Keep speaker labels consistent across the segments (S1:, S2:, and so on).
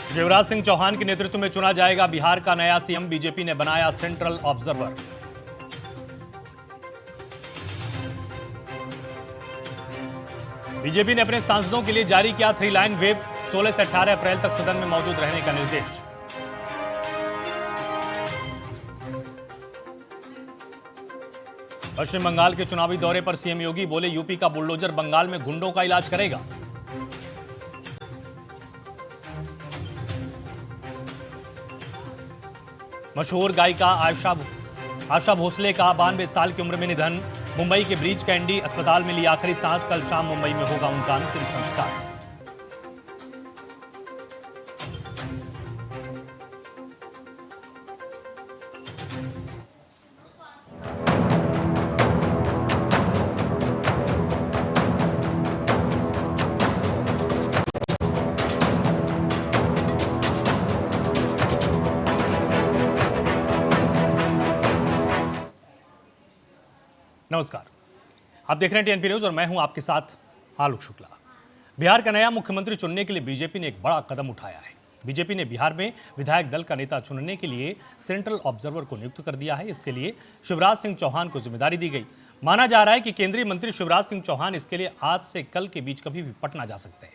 S1: शिवराज सिंह चौहान के नेतृत्व में चुना जाएगा बिहार का नया सीएम, बीजेपी ने बनाया सेंट्रल ऑब्जर्वर। बीजेपी ने अपने सांसदों के लिए जारी किया 3 लाइन व्हिप, 16 से 18 अप्रैल तक सदन में मौजूद रहने का निर्देश। पश्चिम बंगाल के चुनावी दौरे पर सीएम योगी बोले, यूपी का बुलडोजर बंगाल में गुंडों का इलाज करेगा। मशहूर गायिका आशा भोसले का 92 साल की उम्र में निधन। मुंबई के ब्रीच कैंडी अस्पताल में ली आखिरी सांस। कल शाम मुंबई में होगा उनका अंतिम संस्कार। नमस्कार, आप देख रहे हैं टीएनपी न्यूज और मैं हूं आपके साथ आलोक शुक्ला। बिहार का नया मुख्यमंत्री चुनने के लिए बीजेपी ने एक बड़ा कदम उठाया है। बीजेपी ने बिहार में विधायक दल का नेता चुनने के लिए सेंट्रल ऑब्जर्वर को नियुक्त कर दिया है। इसके लिए शिवराज सिंह चौहान को जिम्मेदारी दी गई। माना जा रहा है कि केंद्रीय मंत्री शिवराज सिंह चौहान इसके लिए आज से कल के बीच कभी भी पटना जा सकते हैं।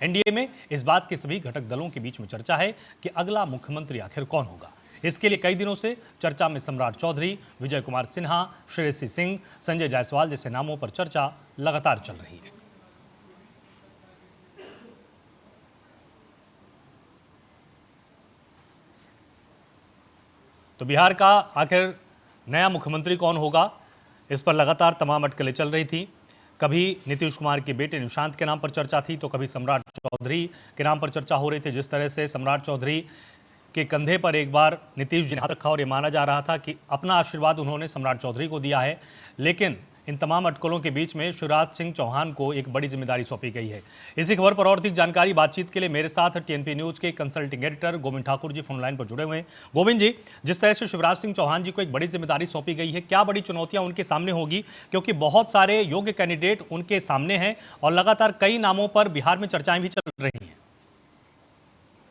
S1: एनडीए में इस बात के सभी घटक दलों के बीच में चर्चा है कि अगला मुख्यमंत्री आखिर कौन होगा। इसके लिए कई दिनों से चर्चा में सम्राट चौधरी, विजय कुमार सिन्हा, श्रेयसी सिंह, संजय जायसवाल जैसे नामों पर चर्चा लगातार चल रही है। तो बिहार का आखिर नया मुख्यमंत्री कौन होगा, इस पर लगातार तमाम अटकलें चल रही थी। कभी नीतीश कुमार के बेटे निशांत के नाम पर चर्चा थी, तो कभी सम्राट चौधरी के नाम पर चर्चा हो रही थी। जिस तरह से सम्राट चौधरी के कंधे पर एक बार नीतीश जी ने हाथ रखा और ये माना जा रहा था कि अपना आशीर्वाद उन्होंने सम्राट चौधरी को दिया है, लेकिन इन तमाम अटकलों के बीच में शिवराज सिंह चौहान को एक बड़ी जिम्मेदारी सौंपी गई है। इसी खबर पर और अधिक जानकारी बातचीत के लिए मेरे साथ टीएनपी न्यूज के consulting editor Govind Thakur ji phone line पर जुड़े हुए हैं। गोविंद जी, जिस तरह से शिवराज सिंह चौहान जी को एक बड़ी जिम्मेदारी सौंपी गई है, क्या बड़ी चुनौतियां उनके सामने होगी, क्योंकि बहुत सारे योग्य कैंडिडेट उनके सामने हैं और लगातार कई नामों पर बिहार में चर्चाएं भी चल रही हैं।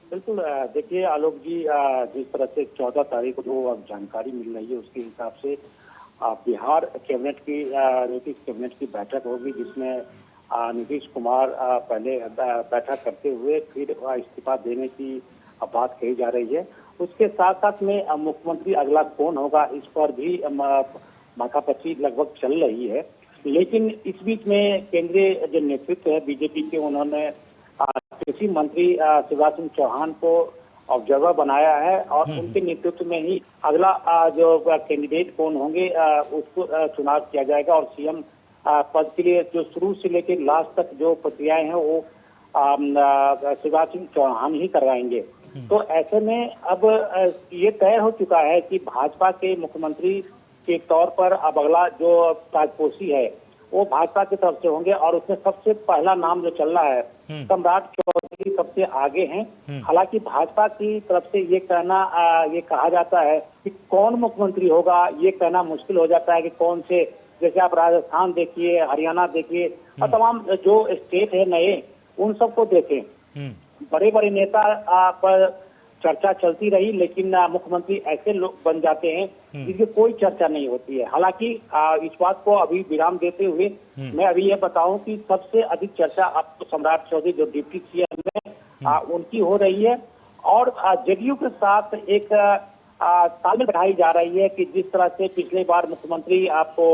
S2: बिल्कुल, देखिए आलोक जी, जिस तरह से 14 तारीख को जो जानकारी मिल रही है उसके हिसाब से बिहार कैबिनेट की नीतीश कैबिनेट की बैठक होगी, जिसमें नीतीश कुमार पहले बैठक करते हुए फिर इस्तीफा देने की बात कही जा रही है। उसके साथ साथ में मुख्यमंत्री अगला कौन होगा, इस पर भी माथापच्ची लगभग चल रही है। लेकिन इस बीच में केंद्रीय जो नेतृत्व है बीजेपी के, उन्होंने कृषि मंत्री शिवराज सिंह चौहान को ऑब्जर्वर बनाया है और उनके नेतृत्व में ही अगला जो कैंडिडेट कौन होंगे उसको चुनाव किया जाएगा और सीएम पद के लिए जो शुरू से लेकर लास्ट तक जो प्रक्रियाएं हैं वो शिवराज सिंह चौहान ही करवाएंगे। तो ऐसे में अब ये तय हो चुका है कि भाजपा के मुख्यमंत्री के तौर पर अब अगला जो ताजपोशी है वो भाजपा की तरफ से होंगे और उसमें सबसे पहला नाम जो चल रहा है सम्राट चौधरी सबसे आगे हैं। हालांकि भाजपा की तरफ से ये कहा जाता है कि कौन मुख्यमंत्री होगा, ये कहना मुश्किल हो जाता है कि कौन से, जैसे आप राजस्थान देखिए, हरियाणा देखिए और तमाम जो स्टेट है नए, उन सबको देखें, बड़े बड़े नेता पर चर्चा चलती रही, लेकिन मुख्यमंत्री ऐसे लोग बन जाते हैं जिनकी कोई चर्चा नहीं होती है। हालांकि इस बात को अभी विराम देते हुए मैं अभी ये बताऊं कि सबसे अधिक चर्चा अब तो सम्राट चौधरी जो डिप्टी सीएम है उनकी हो रही है और जेडीयू के साथ एक तालमेल बैठाई जा रही है कि जिस तरह से पिछले बार मुख्यमंत्री आपको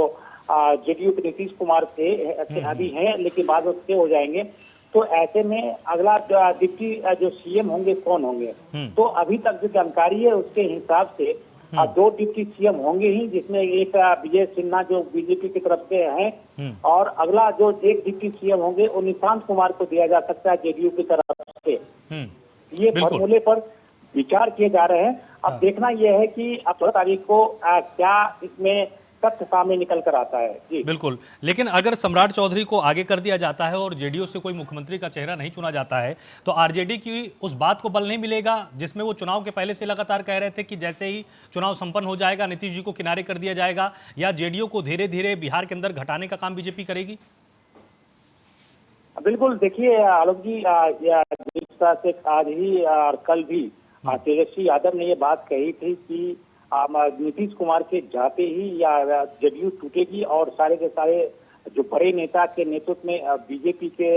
S2: जेडीयू के नीतीश कुमार थे अभी हैं, लेकिन बाद में उसके हो जाएंगे। तो ऐसे में अगला डिप्टी जो सीएम होंगे कौन होंगे, तो अभी तक जो जानकारी है उसके हिसाब से 2 डिप्टी सीएम होंगे ही, जिसमें एक विजय सिन्हा जो बीजेपी की तरफ से हैं और अगला जो एक डिप्टी सीएम होंगे वो निशांत कुमार को दिया जा सकता है जेडीयू की तरफ से। ये फॉर्मूले पर विचार किए जा रहे हैं। अब देखना यह है कि अब 14 तारीख को क्या इसमें तथ्य सामने निकल कर आता है। जी
S1: बिल्कुल, लेकिन अगर सम्राट चौधरी को आगे कर दिया जाता है और जेडीयू से कोई मुख्यमंत्री का चेहरा नहीं चुना जाता है, तो आरजेडी की उस बात को बल नहीं मिलेगा जिसमें वो चुनाव के पहले से लगातार कह रहे थे कि जैसे ही चुनाव संपन्न हो जाएगा नीतीश जी को किनारे कर दिया जाएगा, या जेडीयू को धीरे धीरे बिहार के अंदर घटाने का काम बीजेपी करेगी?
S2: बिल्कुल, देखिए आलोक जी, तरह से आज ही और कल भी तेजस्वी यादव ने ये बात कही थी कि नीतीश कुमार के जाते ही या जदयू टूटेगी और सारे के सारे जो बड़े नेता के नेतृत्व में बीजेपी के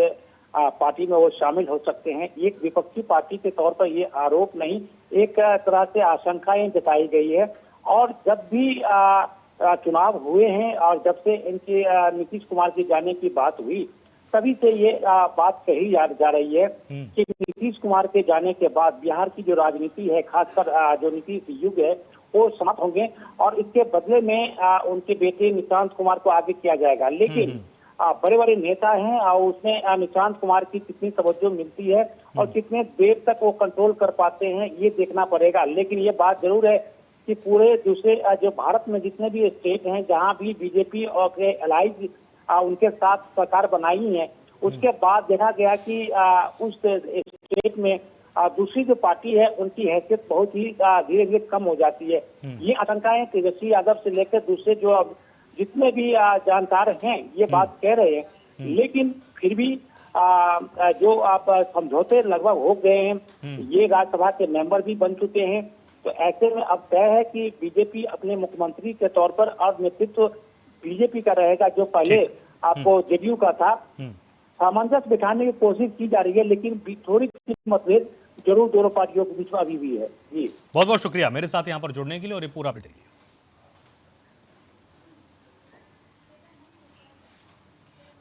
S2: पार्टी में वो शामिल हो सकते हैं। एक विपक्षी पार्टी के तौर पर ये आरोप नहीं, एक तरह से आशंकाएं जताई गई है। और जब भी चुनाव हुए हैं और जब से इनके नीतीश कुमार के जाने की बात हुई, तभी से ये बात कही जा रही है कि नीतीश कुमार के जाने के बाद बिहार की जो राजनीति है, खासकर जो नीतीश युग है, वो समाप्त होंगे और इसके बदले में उनके बेटे निशांत कुमार को आगे किया जाएगा। लेकिन बड़े बड़े नेता हैं और उसमें निशांत कुमार की कितनी तवज्जो मिलती है और कितने देर तक वो कंट्रोल कर पाते हैं, ये देखना पड़ेगा। लेकिन ये बात जरूर है कि पूरे दूसरे जो भारत में जितने भी स्टेट हैं जहां भी बीजेपी और एलाइज उनके साथ सरकार बनाई है, उसके बाद देखा गया कि उस स्टेट में दूसरी जो पार्टी है उनकी हैसियत बहुत ही धीरे धीरे कम हो जाती है। ये आशंकाएं तेजस्वी यादव से लेकर दूसरे जो अब जितने भी जानकार हैं ये बात कह रहे हैं। लेकिन फिर भी जो आप समझौते लगभग हो गए हैं, ये राज्यसभा के मेंबर भी बन चुके हैं, तो ऐसे में अब तय है कि बीजेपी अपने मुख्यमंत्री के तौर पर और नेतृत्व बीजेपी का रहेगा, जो पहले आपको जेडीयू का था। सामंजस्य बिठाने की कोशिश की जा रही है, लेकिन थोड़ी मतभेद जरूर दोनों पार्टियों के बीच में अभी भी है। जी
S1: बहुत बहुत शुक्रिया मेरे साथ यहाँ पर जुड़ने के लिए और ये पूरा अपडेट।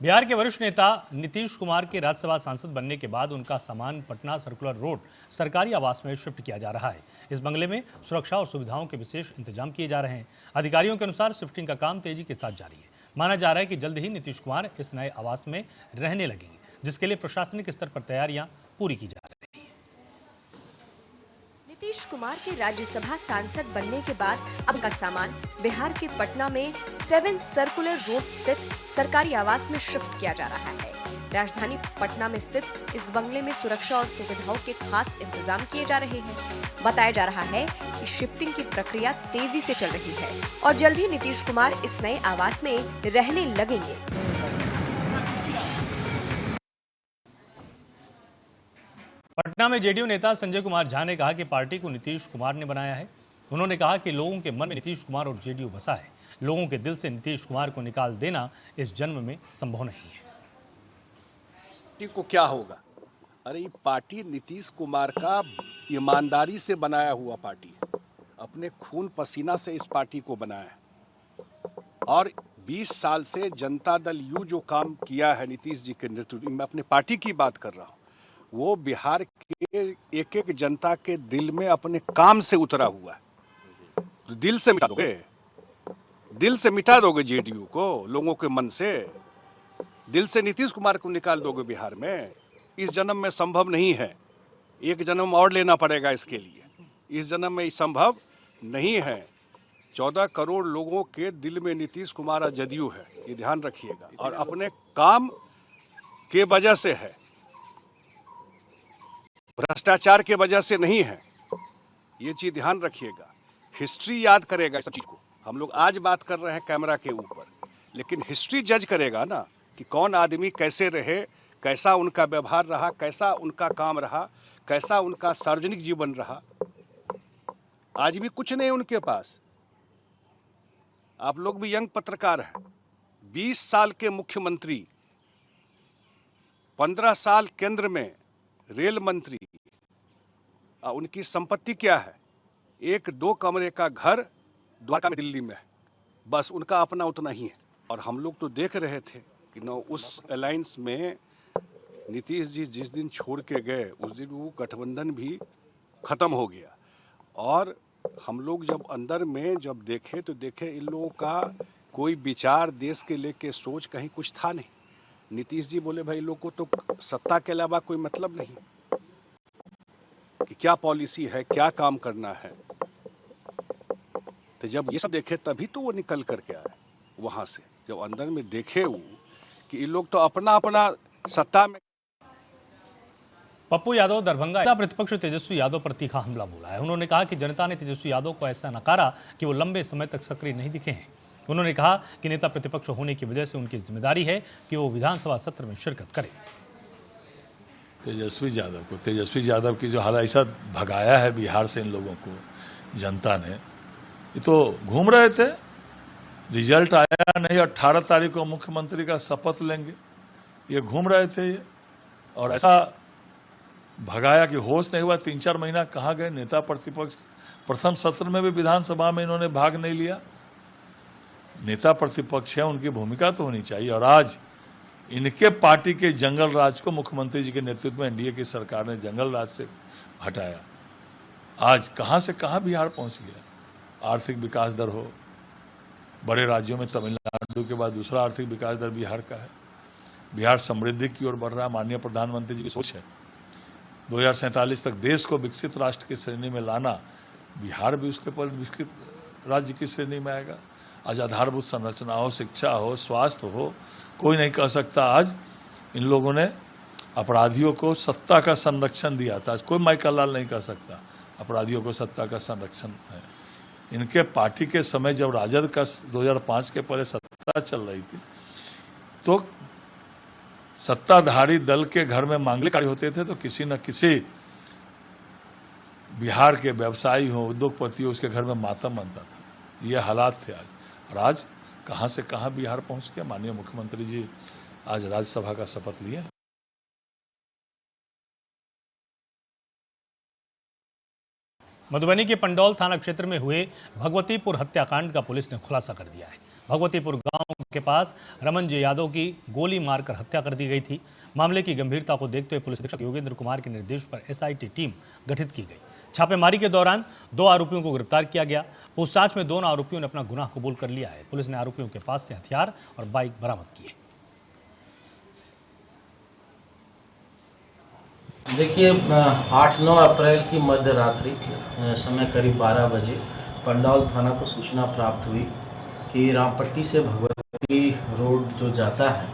S1: बिहार के वरिष्ठ नेता नीतीश कुमार के राज्यसभा सांसद बनने के बाद उनका सामान पटना सर्कुलर रोड सरकारी आवास में शिफ्ट किया जा रहा है। इस बंगले में सुरक्षा और सुविधाओं के विशेष इंतजाम किए जा रहे हैं। अधिकारियों के अनुसार शिफ्टिंग का काम तेजी के साथ जारी है। माना जा रहा है कि जल्द ही नीतीश कुमार इस नए आवास में रहने लगेंगे, जिसके लिए प्रशासनिक स्तर पर तैयारियां पूरी की जा रही है।
S3: नीतीश कुमार के राज्यसभा सांसद बनने के बाद अब उनका सामान बिहार के पटना में 7 सर्कुलर रोड स्थित सरकारी आवास में शिफ्ट किया जा रहा है। राजधानी पटना में स्थित इस बंगले में सुरक्षा और सुविधाओं के खास इंतजाम किए जा रहे हैं। बताया जा रहा है कि शिफ्टिंग की प्रक्रिया तेजी से चल रही है और जल्द ही नीतीश कुमार इस नए आवास में रहने लगेंगे।
S1: पटना में जेडीयू नेता संजय कुमार झा ने कहा कि पार्टी को नीतीश कुमार ने बनाया है। उन्होंने कहा कि लोगों के मन में नीतीश कुमार और जेडीयू बसा है। लोगों के दिल से नीतीश कुमार को निकाल देना इस जन्म में संभव नहीं है।
S4: पार्टी को क्या होगा? अरे ये पार्टी नीतीश कुमार का ईमानदारी से बनाया हुआ पार्टी है। अपने खून पसीना से इस पार्टी को बनाया है और 20 साल से जनता दल यू जो काम किया है नीतीश जी के नेतृत्व में, मैं अपने पार्टी की बात कर रहा हूँ, वो बिहार के एक एक जनता के दिल में अपने काम से उतरा हुआ है। तो दिल से मिटा दोगे, दिल से मिटा दोगे जेडीयू को लोगों के मन से, दिल से नीतीश कुमार को निकाल दोगे बिहार में? इस जन्म में संभव नहीं है। एक जन्म और लेना पड़ेगा इसके लिए। इस जन्म में संभव नहीं है। 14 करोड़ लोगों के दिल में नीतीश कुमार और जदयू है, ये ध्यान रखिएगा। और अपने काम के वजह से है, भ्रष्टाचार के वजह से नहीं है। ये चीज ध्यान रखिएगा। हिस्ट्री याद करेगा इस चीज को। हम लोग आज बात कर रहे हैं कैमरा के ऊपर, लेकिन हिस्ट्री जज करेगा ना कि कौन आदमी कैसे रहे, कैसा उनका व्यवहार रहा, कैसा उनका काम रहा, कैसा उनका सार्वजनिक जीवन रहा। आज भी कुछ नहीं उनके पास। आप लोग भी यंग पत्रकार हैं। 20 साल के मुख्यमंत्री, 15 साल केंद्र में रेल मंत्री, उनकी संपत्ति क्या है? 1-2 कमरे का घर द्वारका में, दिल्ली में है। बस उनका अपना उतना ही है। और हम लोग तो देख रहे थे कि न उस अलायंस में नीतीश जी जिस दिन छोड़ के गए उस दिन वो गठबंधन भी खत्म हो गया। और हम लोग जब अंदर में जब देखे तो देखे इन लोगों का कोई विचार देश के लेके सोच कहीं कुछ था नहीं। नीतीश जी बोले भाई लोग को तो सत्ता के अलावा कोई मतलब नहीं कि क्या पॉलिसी है, क्या काम करना है। तो जब ये सब देखे तभी तो वो निकल करके आए वहां से। जब अंदर में देखे वो कि ये लोग तो अपना अपना सत्ता में।
S1: पप्पू यादव दरभंगा। नेता प्रतिपक्ष तेजस्वी यादव पर तीखा हमला बोला है। उन्होंने कहा कि जनता ने तेजस्वी यादव को ऐसा नकारा कि वो लंबे समय तक सक्रिय नहीं दिखे हैं। उन्होंने कहा कि नेता प्रतिपक्ष होने की वजह से उनकी जिम्मेदारी है कि वो विधानसभा सत्र में शिरकत करें।
S5: तेजस्वी यादव की जो हाल ऐसा भगाया है बिहार से इन लोगों को जनता ने, ये तो घूम रहे थे, रिजल्ट आया नहीं, 18 तारीख को मुख्यमंत्री का शपथ लेंगे, ये घूम रहे थे ये, और ऐसा भगाया कि होश नहीं हुआ। 3-4 महीना कहाँ गए नेता प्रतिपक्ष। प्रथम सत्र में भी विधानसभा में इन्होंने भाग नहीं लिया। नेता प्रतिपक्ष है, उनकी भूमिका तो होनी चाहिए। और आज इनके पार्टी के जंगल राज को मुख्यमंत्री जी के नेतृत्व में एनडीए की सरकार ने जंगल राज से हटाया। आज कहां से कहां बिहार पहुंच गया। आर्थिक विकास दर हो, बड़े राज्यों में तमिलनाडु के बाद दूसरा आर्थिक विकास दर बिहार का है। बिहार समृद्धि की ओर बढ़ रहा है। माननीय प्रधानमंत्री जी की सोच है 2047 तक देश को विकसित राष्ट्र की श्रेणी में लाना, बिहार भी उसके पर विकसित राज्य की श्रेणी में आएगा। आज आधारभूत संरचना हो, शिक्षा हो, स्वास्थ्य हो, कोई नहीं कह सकता। आज इन लोगों ने अपराधियों को सत्ता का संरक्षण दिया था। आज कोई माइकल लाल नहीं कह सकता अपराधियों को सत्ता का संरक्षण है। इनके पार्टी के समय जब राजद का 2005 के पहले सत्ता चल रही थी, तो सत्ताधारी दल के घर में मांगलिक कार्य होते थे तो किसी न किसी बिहार के व्यवसायी हो, उद्योगपति हो, उसके घर में मातम बनता था। ये हालात थे आज। और आज कहां से कहां बिहार पहुंच गया। माननीय मुख्यमंत्री जी आज राज्यसभा का शपथ लिए।
S1: मधुबनी के पंडौल थाना क्षेत्र में हुए भगवतीपुर हत्याकांड का पुलिस ने खुलासा कर दिया है। भगवतीपुर गांव के पास रमन जे यादव की गोली मारकर हत्या कर दी गई थी। मामले की गंभीरता को देखते हुए पुलिस अधीक्षक योगेंद्र कुमार के निर्देश पर एसआईटी टीम गठित की गई। छापेमारी के दौरान 2 आरोपियों को गिरफ्तार किया गया। पूछताछ में दोनों आरोपियों ने अपना गुनाह कबूल कर लिया है। पुलिस ने आरोपियों के पास से हथियार और बाइक बरामद की है।
S6: देखिए 8-9 अप्रैल की मध्य रात्रि समय करीब 12 बजे पंडौल थाना को सूचना प्राप्त हुई कि रामपट्टी से भगवती रोड जो जाता है,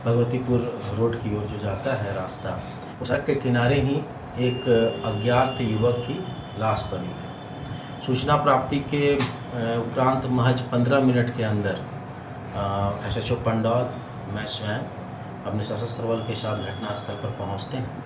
S6: भगवतीपुर रोड की ओर जो जाता है रास्ता, उस सड़क के किनारे ही एक अज्ञात युवक की लाश पड़ी है। सूचना प्राप्ति के उपरांत महज 15 मिनट के अंदर एसएचओ पंडौल, मैं स्वयं अपने सशस्त्र बल के साथ घटनास्थल पर पहुंचते हैं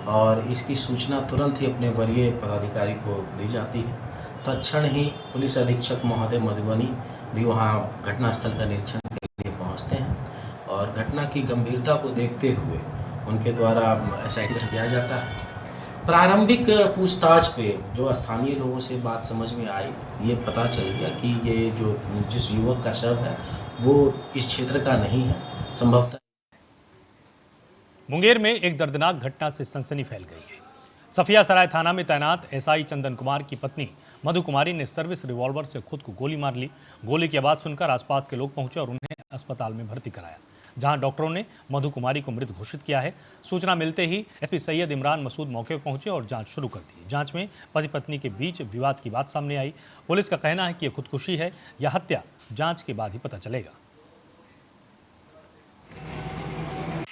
S6: और इसकी सूचना तुरंत ही अपने वरीय पदाधिकारी को दी जाती है। तत्क्षण ही पुलिस अधीक्षक महोदय मधुबनी भी वहां घटनास्थल का निरीक्षण के लिए पहुंचते हैं और घटना की गंभीरता को देखते हुए उनके द्वारा एसआईटी गठित किया जाता है। प्रारंभिक पूछताछ पे जो स्थानीय लोगों से बात समझ में आई, ये पता चल गया कि ये जो जिस युवक का शव है वो इस क्षेत्र का नहीं है। संभवतः
S1: मुंगेर में एक दर्दनाक घटना से सनसनी फैल गई है। सफिया सराय थाना में तैनात एसआई चंदन कुमार की पत्नी मधु कुमारी ने सर्विस रिवॉल्वर से खुद को गोली मार ली। गोली की आवाज सुनकर आसपास के लोग पहुंचे और उन्हें अस्पताल में भर्ती कराया, जहां डॉक्टरों ने मधु कुमारी को मृत घोषित किया है। सूचना मिलते ही एसपी सैयद इमरान मसूद मौके पर पहुंचे और जांच शुरू कर दी। जांच में पति पत्नी के बीच विवाद की बात सामने आई। पुलिस का कहना है कि यह खुदकुशी है या हत्या, जांच के बाद ही पता चलेगा।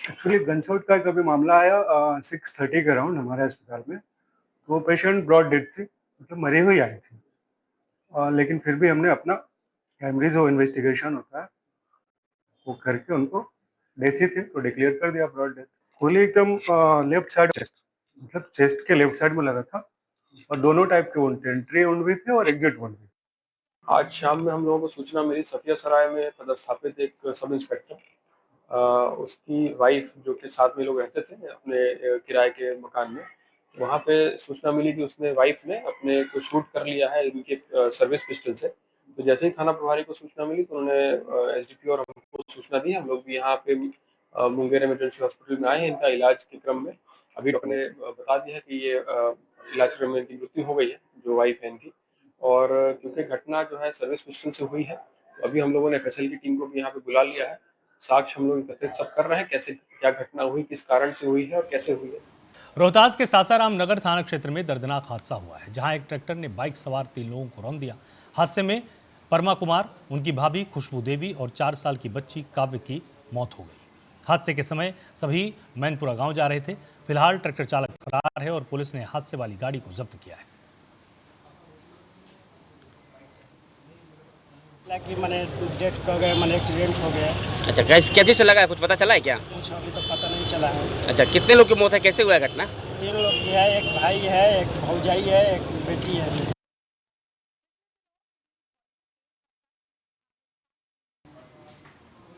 S7: एक्चुअली गनशॉट का कभी मामला आया 6:30 के अराउंड हमारे अस्पताल में। तो वो पेशेंट ब्रॉड डेड थी, मतलब मरी हुई आई थी। लेकिन फिर भी हमने अपना प्राइमरी जो इन्वेस्टिगेशन होता है वो करके उनको डेथ ही थी तो डिक्लेयर कर दिया ब्रॉड डेथ। गोली एकदम लेफ्ट साइड चेस्ट, मतलब चेस्ट के लेफ्ट साइड में लगा था और दोनों टाइप के वुंड थे, एंट्री वुंड भी थे और एग्जिट वुंड भी।
S8: आज शाम में हम लोगों को सूचना मिली सफिया सराय में पदस्थापित एक सब इंस्पेक्टर, उसकी वाइफ जो कि साथ में लोग रहते थे अपने किराए के मकान में, वहाँ पे सूचना मिली कि उसने वाइफ ने अपने को शूट कर लिया है इनके सर्विस पिस्टल से। तो जैसे ही थाना प्रभारी को सूचना मिली तो उन्होंने एसडीपी और हमको सूचना दी। हम लोग भी यहाँ पे मुंगेर इमरजेंसी हॉस्पिटल में आए हैं इनका इलाज के क्रम में। अभी डॉक्टर ने बता दिया है कि ये इलाज क्रम में इनकी मृत्यु हो गई है, जो वाइफ है इनकी। और क्योंकि घटना जो है सर्विस पिस्टल से हुई है, तो अभी हम लोगों ने एफएसएल की टीम को भी यहाँ पे बुला लिया है। साक्ष्य हम लोग एकत्रित सब कर रहे हैं, कैसे क्या घटना हुई, किस कारण से हुई है और कैसे हुई है।
S1: रोहतास के सासाराम नगर थाना क्षेत्र में दर्दनाक हादसा हुआ है, जहां एक ट्रैक्टर ने बाइक सवार 3 लोगों को रौंद दिया। हादसे में परमा कुमार, उनकी भाभी खुशबू देवी और 4 साल की बच्ची काव्य की मौत हो गई। हादसे के समय सभी मैनपुरा गांव जा रहे थे। फिलहाल ट्रैक्टर चालक फरार है और पुलिस ने हादसे वाली गाड़ी को जब्त किया है।
S9: कि मैंने डेथ हो गए, मैंने एक्सीडेंट हो गया।
S10: अच्छा, कैसे से लगा है, कुछ पता चला है क्या?
S9: कुछ अभी तो पता नहीं चला है।
S10: अच्छा, कितने लोग की मौत है, कैसे हुआ है घटना?
S9: 3 लोग की है, एक भाई है, एक भौजाई है, एक बेटी है।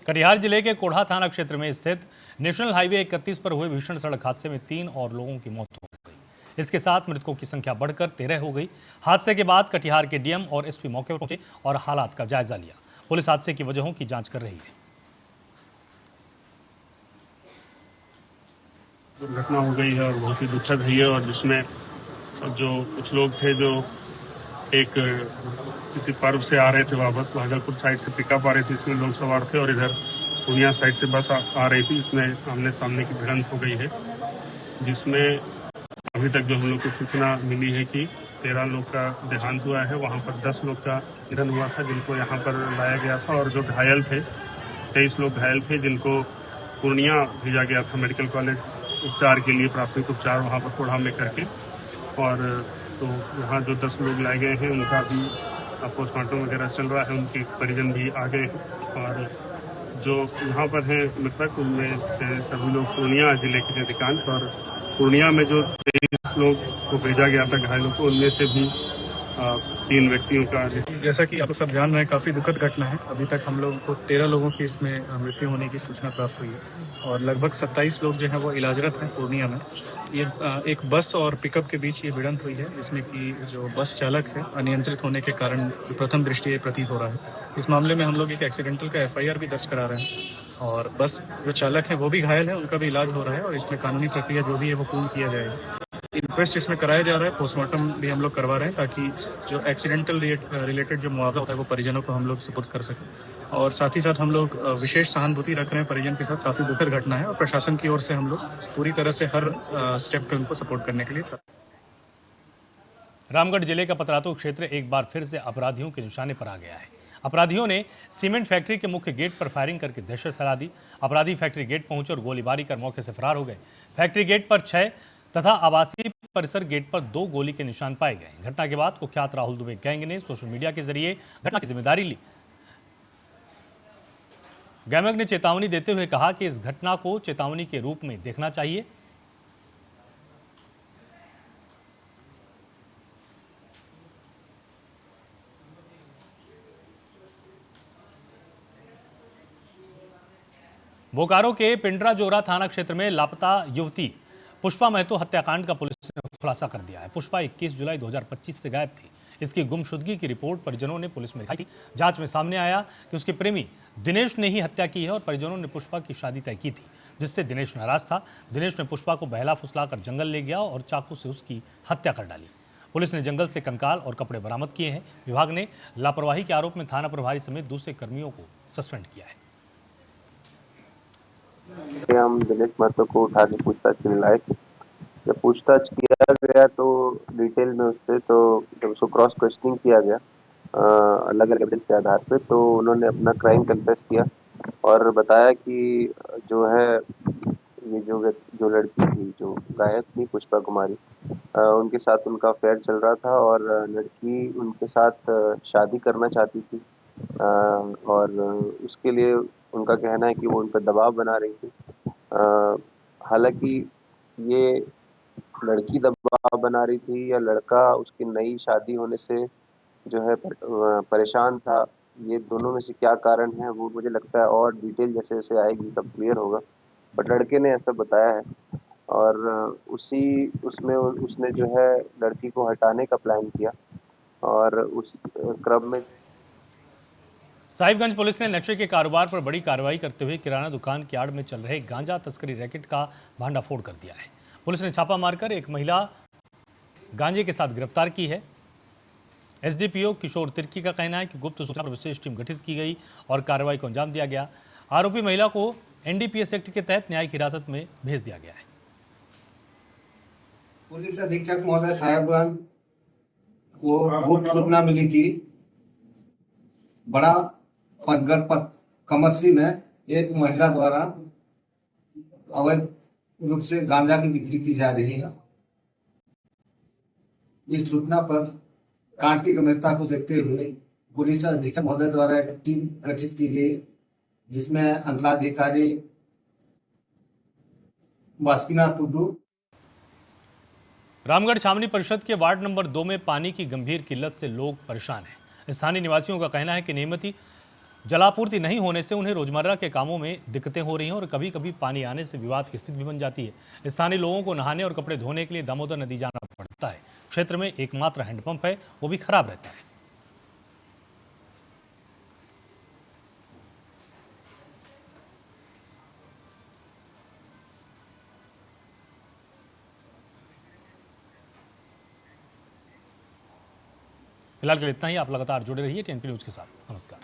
S1: कटिहार जिले के कोढ़ा थाना क्षेत्र में स्थित नेशनल हाईवे 31 पर हुए भीषण सड़क हादसे में 3 और लोगों की मौत हो गई। इसके साथ मृतकों की संख्या बढ़कर 13 हो गई। हादसे के बाद कटिहार के डीएम और एसपी मौके पर पहुंचे और हालात का जायजा लिया। पुलिस हादसे की वजहों की जांच कर रही है।
S7: दुर्घटना हो गई है और बहुत ही दुखद है और जिसमें जो कुछ लोग थे जो एक किसी पर्व से आ रहे थे वापस भागलपुर साइड से पिकअप आ रही थी, इसमें लोग सवार थे और इधर पूर्णिया साइड से बस आ रही थी। इसमें आमने सामने की भिड़ंत हो गई है, जिसमें अभी तक जो हम लोग को सूचना मिली है कि 13 लोग का देहांत हुआ है। वहाँ पर 10 लोग का निधन हुआ था, जिनको यहाँ पर लाया गया था, और जो घायल थे 23 लोग घायल थे, जिनको पूर्णिया भेजा गया था मेडिकल कॉलेज उपचार के लिए, प्राथमिक उपचार वहाँ पर कोढ़ा में करके। और तो यहाँ जो 10 लोग लाए गए हैं उनका भी पोस्टमार्टम वगैरह चल रहा है, उनके परिजन भी आ गए हैं। और जो यहाँ पर हैं मृतक, उनमें से सभी लोग पूर्णिया जिले के अधिकांश, और पूर्णिया में जो 23 लोग को भेजा गया था घायलों को, उनमें से भी 3 व्यक्तियों का,
S11: जैसा कि आप सब जान रहे हैं, काफ़ी दुखद घटना है। अभी तक हम लोगों को 13 लोगों की इसमें मृत्यु होने की सूचना प्राप्त हुई है और लगभग 27 लोग जो हैं वो इलाजरत हैं पूर्णिया में। ये एक बस और पिकअप के बीच ये भिड़ंत हुई है, जिसमें कि जो बस चालक है अनियंत्रित होने के कारण प्रथम दृष्टया प्रतीत हो रहा है। इस मामले में हम लोग एक एक्सीडेंटल का FIR भी दर्ज करा रहे हैं और बस जो चालक है वो भी घायल है, उनका भी इलाज हो रहा है और इसमें कानूनी प्रक्रिया जो भी है वो पूर्ण किया जाएगा। इन्क्वेस्ट इसमें कराया जा रहा है, पोस्टमार्टम भी हम लोग करवा रहे हैं ताकि जो एक्सीडेंटल रिलेटेड जो मुआवजा होता है वो परिजनों को हम लोग सुपुर्द कर सकें। और साथ ही साथ हम लोग विशेष सहानुभूति रख रहे हैं परिजन के साथ। काफ़ी दुखद घटना है और प्रशासन की ओर से हम लोग पूरी तरह से हर स्टेप पे उनको सपोर्ट करने के लिए।
S1: रामगढ़ जिले का पतरातू क्षेत्र एक बार फिर से अपराधियों के निशाने पर आ गया है। अपराधियों ने सीमेंट फैक्ट्री के मुख्य गेट पर फायरिंग करके दहशत फैला दी। अपराधी फैक्ट्री गेट पहुंचे और गोलीबारी कर मौके से फरार हो गए। फैक्ट्री गेट पर 6 तथा आवासीय परिसर गेट पर 2 गोली के निशान पाए गए। घटना के बाद कुख्यात राहुल दुबे गैंग ने सोशल मीडिया के जरिए घटना की जिम्मेदारी ली। गैंग ने चेतावनी देते हुए कहा कि इस घटना को चेतावनी के रूप में देखना चाहिए। बोकारो के पिंडराजोरा थाना क्षेत्र में लापता युवती पुष्पा महतो हत्याकांड का पुलिस ने खुलासा कर दिया है। पुष्पा 21 जुलाई 2025 से गायब थी। इसकी गुमशुदगी की रिपोर्ट परिजनों ने पुलिस में दिखाई थी। जांच में सामने आया कि उसके प्रेमी दिनेश ने ही हत्या की है और परिजनों ने पुष्पा की शादी तय की थी, जिससे दिनेश नाराज था। दिनेश ने पुष्पा को बहला फुसलाकर जंगल ले गया और चाकू से उसकी हत्या कर डाली। पुलिस ने जंगल से कंकाल और कपड़े बरामद किए हैं। विभाग ने लापरवाही के आरोप में थाना प्रभारी समेत दूसरे कर्मियों को सस्पेंड किया है।
S12: हम दिनेश महतो को उठा के पूछताछ के लिए लाए थे। जब पूछताछ किया गया तो डिटेल में उससे, तो जब उसको क्रॉस क्वेश्चनिंग किया गया अलग अलग एविडेंस के आधार पे, तो उन्होंने अपना क्राइम कन्फेस किया और बताया कि जो है ये जो लड़की थी जो गायब थी पुष्पा कुमारी, उनके साथ उनका अफेयर चल रहा था और लड़की उनके साथ शादी करना चाहती थी और उसके लिए उनका कहना है कि वो उन पर दबाव बना रही थी। हालांकि ये लड़की दबाव बना रही थी या लड़का उसकी नई शादी होने से जो है परेशान था, ये दोनों में से क्या कारण है वो मुझे लगता है और डिटेल जैसे जैसे आएगी तब क्लियर होगा। बट लड़के ने ऐसा बताया है और उसमें उसने जो है लड़की को हटाने का प्लान किया और उस क्रम में
S1: साहिबगंज पुलिस ने नशे के कारोबार पर बड़ी कार्रवाई करते हुए किराना दुकान की आड़ में चल रहे गांजा तस्करी रैकेट का भांडाफोड़ कर दिया है। पुलिस ने छापा मारकर एक महिला गांजे के साथ गिरफ्तार की है। एसडीपीओ किशोर तिर्की का कहना है कि गुप्त सूचना पर विशेष टीम गठित की गई और कार्रवाई को अंजाम दिया गया। आरोपी महिला को एनडीपीएस एक्ट के तहत न्यायिक हिरासत में भेज दिया गया है।
S13: पुलिस अधीक्षक महोदय साहिबगंज को गुप्त सूचना मिली कि बड़ा पतगढ़ कमर्सी में एक महिला द्वारा अवैध रूप से गांजा की बिक्री की जा रही है। इस सूचना पर कांड की गंभीरता को देखते हुए पुलिस अधीक्षक महोदय द्वारा एक टीम गठित की गई, जिसमें अंचलाधिकारी बासुकीनाथ टुडू।
S1: रामगढ़ छावनी परिषद के वार्ड नंबर 2 में पानी की गंभीर किल्लत से लोग परेशान हैं। स्थानीय निवासियों का कहना है कि नियमित जलापूर्ति नहीं होने से उन्हें रोजमर्रा के कामों में दिक्कतें हो रही हैं और कभी कभी पानी आने से विवाद की स्थिति भी बन जाती है। स्थानीय लोगों को नहाने और कपड़े धोने के लिए दामोदर नदी जाना पड़ता है। क्षेत्र में एकमात्र हैंडपंप है, वो भी खराब रहता है। फिलहाल के लिए इतना ही। आप लगातार जुड़े रहिए टीएनपी न्यूज के साथ। नमस्कार।